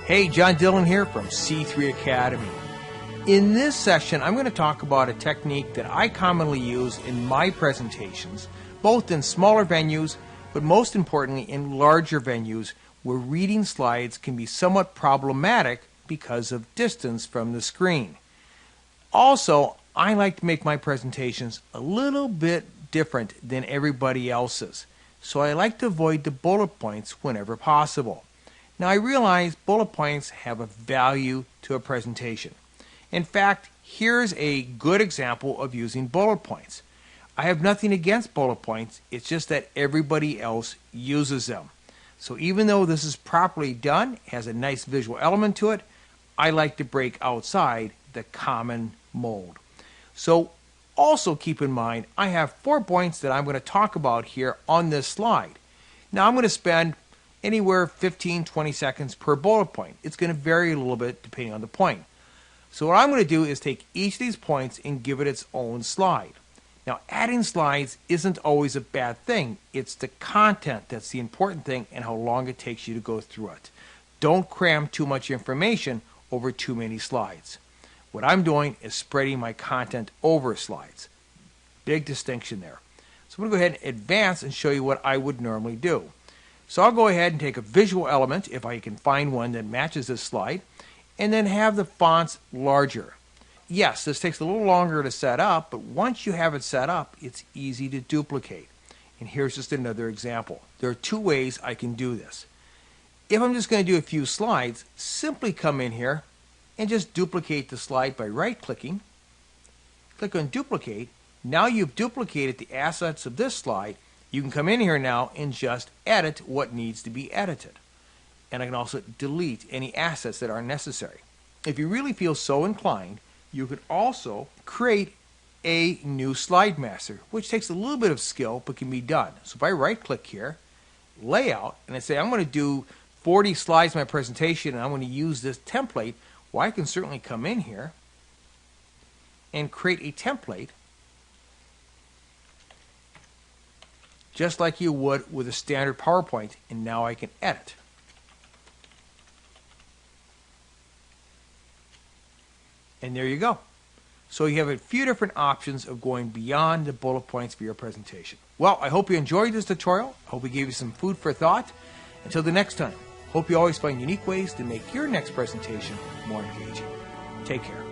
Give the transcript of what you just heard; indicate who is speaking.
Speaker 1: Hey, John Dillon here from C3 Academy. In this session, I'm going to talk about a technique that I commonly use in my presentations, both in smaller venues, but most importantly in larger venues where reading slides can be somewhat problematic because of distance from the screen. Also, I like to make my presentations a little bit different than everybody else's, so I like to avoid the bullet points whenever possible. Now, I realize bullet points have a value to a presentation. In fact, here's a good example of using bullet points. I have nothing against bullet points, it's just that everybody else uses them. So even though this is properly done, has a nice visual element to it, I like to break outside the common mold. So also keep in mind, I have 4 points that I'm going to talk about here on this slide. Now I'm going to spend anywhere 15-20 seconds per bullet point. It's going to vary a little bit depending on the point. So what I'm going to do is take each of these points and give it its own slide. Now, adding slides isn't always a bad thing. It's the content that's the important thing and how long it takes you to go through it. Don't cram too much information over too many slides. What I'm doing is spreading my content over slides. Big distinction there. So I'm going to go ahead and advance and show you what I would normally do. So I'll go ahead and take a visual element, if I can find one that matches this slide, and then have the fonts larger. Yes, this takes a little longer to set up, but once you have it set up, it's easy to duplicate. And here's just another example. There are 2 ways I can do this. If I'm just going to do a few slides, simply come in here and just duplicate the slide by right-clicking. Click on Duplicate. Now you've duplicated the assets of this slide. You can come in here now and just edit what needs to be edited. And I can also delete any assets that aren't necessary. If you really feel so inclined, you could also create a new slide master, which takes a little bit of skill but can be done. So if I right click here, Layout, and I say I'm going to do 40 slides in my presentation and I'm going to use this template, well, I can certainly come in here and create a template just like you would with a standard PowerPoint, and now I can edit. And there you go. So you have a few different options of going beyond the bullet points for your presentation. Well, I hope you enjoyed this tutorial. I hope we gave you some food for thought. Until the next time, hope you always find unique ways to make your next presentation more engaging. Take care.